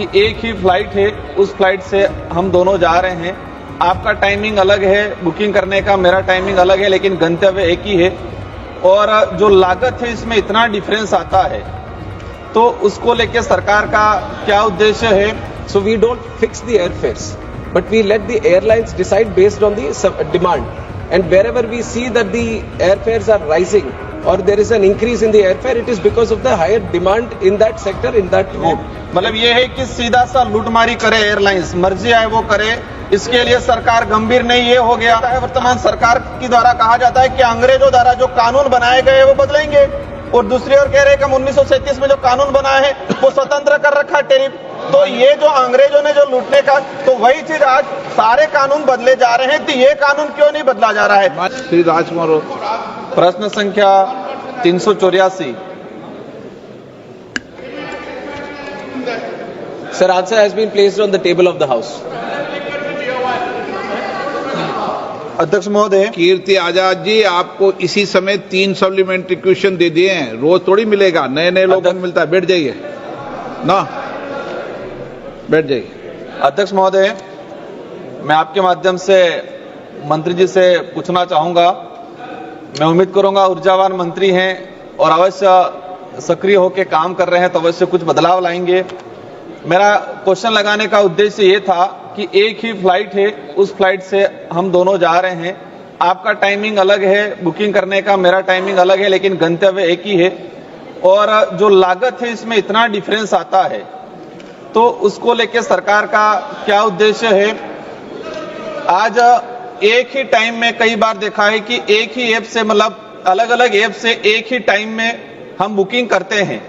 कि एक ही फ्लाइट है, उस फ्लाइट से हम दोनों जा रहे हैं। आपका टाइमिंग अलग है बुकिंग करने का, मेरा टाइमिंग अलग है, लेकिन गंतव्य एक ही है। और जो लागत है इसमें इतना डिफरेंस आता है, तो उसको लेके सरकार का क्या उद्देश्य है? So we don't fix the airfares, but we let the airlines decide based on the demand. And wherever we see that the airfares are rising or there is an increase in the airfare, it is because of the higher demand in that sector, in that route. मतलब ये है कि सीधा सा लूटमारी करे airlines, मर्जी आए वो करे, इसके लिए सरकार गंभीर नहीं। ये हो गया है वर्तमान सरकार की द्वारा कहा जाता है कि अंग्रेजों द्वारा जो कानून बनाए गए वो बदलेंगे, और दूसरी ओर कह रहे हैं कि हम 1937 में जो कानून बनाया है वो स्वतंत्र कर रखा है टेरिफ। तो ये जो अंग्रेजों ने जो लूटने का, तो वही चीज आज सारे कानून बदले जा रहे हैं, तो ये कानून क्यों नहीं बदला जा रहा है? श्री राजकुमार, प्रश्न संख्या 384। Sir, answer has been placed on the table of the House. अध्यक्ष महोदय, कीर्ति आजाद जी, आपको इसी समय 3 सप्लीमेंट्री क्वेश्चन दे दिए हैं, रोज थोड़ी मिलेगा, नए नए लोगों को मिलता है। बैठ जाइए ना, बैठ जाइए। अध्यक्ष महोदय, मैं आपके माध्यम से मंत्री जी से पूछना चाहूंगा। मैं उम्मीद करूंगा ऊर्जावान मंत्री हैं और अवश्य सक्रिय होकर काम कर रहे हैं, तो अवश्य कुछ बदलाव लाएंगे। मेरा क्वेश्चन लगाने का उद्देश्य ये था कि एक ही फ्लाइट है, उस फ्लाइट से हम दोनों जा रहे हैं। आपका टाइमिंग अलग है बुकिंग करने का, मेरा टाइमिंग अलग है, लेकिन गंतव्य एक ही है। और जो लागत है इसमें इतना डिफरेंस आता है, तो उसको लेके सरकार का क्या उद्देश्य है? आज एक ही टाइम में कई बार देखा है कि एक ही ऐप से, मतलब अलग अलग ऐप से एक ही टाइम में हम बुकिंग करते हैं।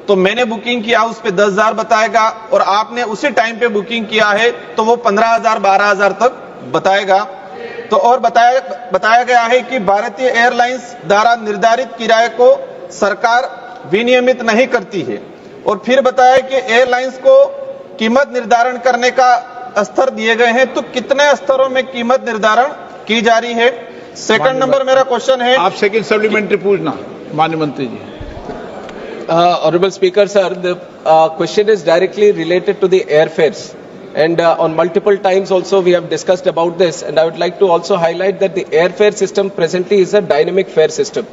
तो मैंने बुकिंग किया, उस पे 10,000 बताएगा, और आपने उसी टाइम पे बुकिंग किया है तो वो 15,000 12,000 तक बताएगा। तो और बताया गया है कि भारतीय एयरलाइंस द्वारा निर्धारित किराए को सरकार विनियमित नहीं करती है। और फिर बताया कि एयरलाइंस को कीमत निर्धारण करने का स्तर दिए गए हैं, तो कितने स्तरों में कीमत निर्धारण की जा रही है? सेकंड नंबर मेरा क्वेश्चन है, आप सेकंड सप्लीमेंट्री पूछना माननीय मंत्री जी। Honorable Speaker, sir, the question is directly related to the airfares. And on multiple times also we have discussed about this, and I would like to also highlight that the airfare system presently is a dynamic fare system.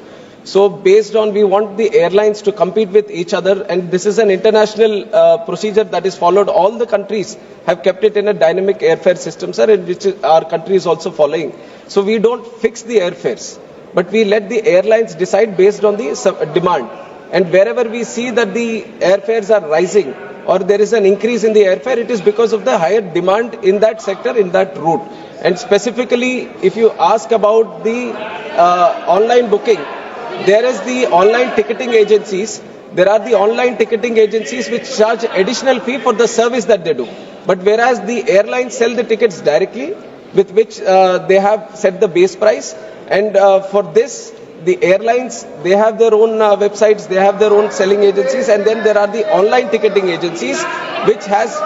So based on, we want the airlines to compete with each other, and this is an international procedure that is followed. All the countries have kept it in a dynamic airfare system, sir, and which our country is also following. So we don't fix the airfares, but we let the airlines decide based on the demand. And wherever we see that the airfares are rising or there is an increase in the airfare, it is because of the higher demand in that sector, in that route. And specifically, if you ask about the online booking, there is the online ticketing agencies. There are the online ticketing agencies which charge additional fee for the service that they do. But whereas the airlines sell the tickets directly, with which they have set the base price, and for this, the airlines, they have their own websites, they have their own selling agencies, and then there are the online ticketing agencies which has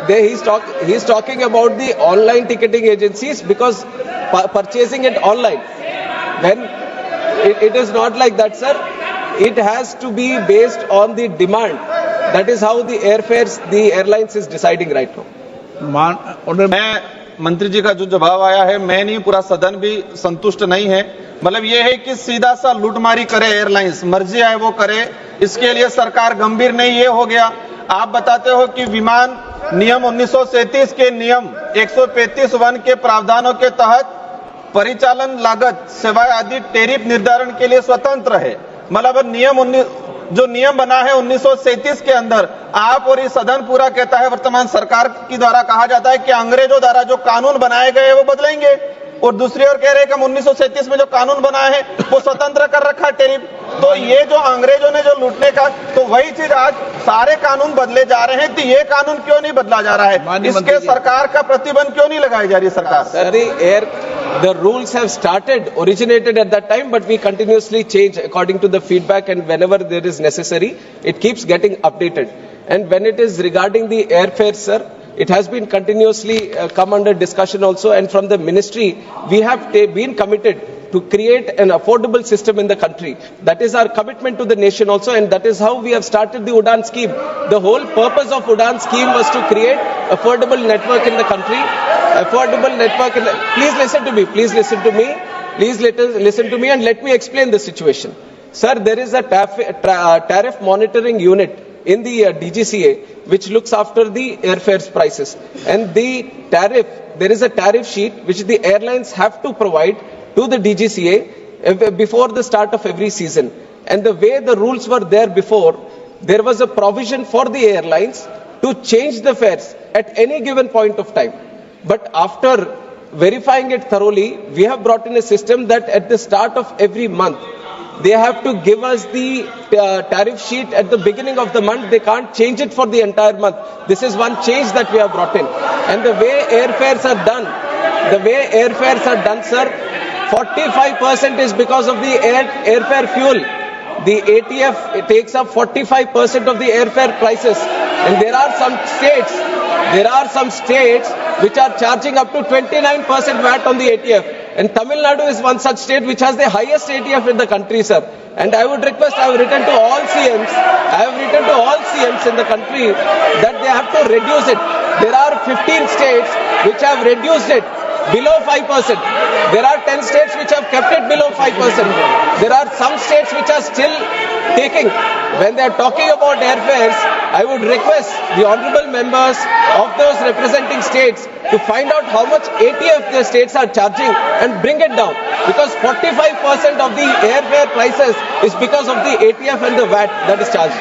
he's talking about the online ticketing agencies, because purchasing it online, when it is not like that, sir. It has to be based on the demand. That is how the airfares, the airlines is deciding right now. मैं मंत्री जी का जो जवाब आया है, मैं नहीं, पूरा सदन भी संतुष्ट नहीं है। मतलब ये है कि सीधा सा लूटमारी करे एयरलाइंस, मर्जी आए वो करे, इसके लिए सरकार गंभीर नहीं। ये हो गया। आप बताते हो कि विमान नियम 1937 के नियम 135(1) के प्रावधानों के तहत परिचालन लागत, सेवाएं आदि टेरिफ निर्धारण के लिए स्वतंत्र है। मतलब जो नियम बना है 1937 के अंदर, आप और ये सदन पूरा कहता है, वर्तमान सरकार की द्वारा कहा जाता है कि अंग्रेजों द्वारा जो कानून बनाए गए वो बदलेंगे, और दूसरी ओर कह रहे हैं कि हम 1937 में जो कानून बनाया है वो स्वतंत्र कर रखा है टेरिफ। तो ये जो अंग्रेजों ने जो लूटने का, तो वही चीज आज सारे कानून बदले जा रहे हैं, तो ये कानून क्यों नहीं बदला जा रहा है? इसके सरकार का प्रतिबंध क्यों नहीं लगाई जा रही सरकार? The rules have originated at that time, but we continuously change according to the feedback, and whenever there is necessary, it keeps getting updated. And when it is regarding the airfare, sir, it has been continuously come under discussion also, and from the ministry, we have been committed to create an affordable system in the country. That is our commitment to the nation also, and that is how we have started the UDAN scheme. The whole purpose of UDAN scheme was to create affordable network in the country. Affordable network Please listen to me. Please listen to me. Please listen to me and let me explain the situation. Sir, there is a tariff monitoring unit in the DGCA which looks after the airfares prices. And there is a tariff sheet which the airlines have to provide to the DGCA before the start of every season. And the way the rules were there before, there was a provision for the airlines to change the fares at any given point of time. But after verifying it thoroughly, we have brought in a system that at the start of every month, they have to give us the tariff sheet at the beginning of the month. They can't change it for the entire month. This is one change that we have brought in. And the way airfares are done, sir, 45% is because of the airfare fuel. The ATF takes up 45% of the airfare prices. And there are some states which are charging up to 29% VAT on the ATF. And Tamil Nadu is one such state which has the highest ATF in the country, sir. And I would request, I have written to all CMs in the country that they have to reduce it. There are 15 states which have reduced it below 5%. There are 10 states which have kept it below 5%. There are some states which are still taking. When they are talking about airfares, I would request the honorable members of those representing states to find out how much ATF the states are charging and bring it down. Because 45% of the airfare prices is because of the ATF and the VAT that is charged.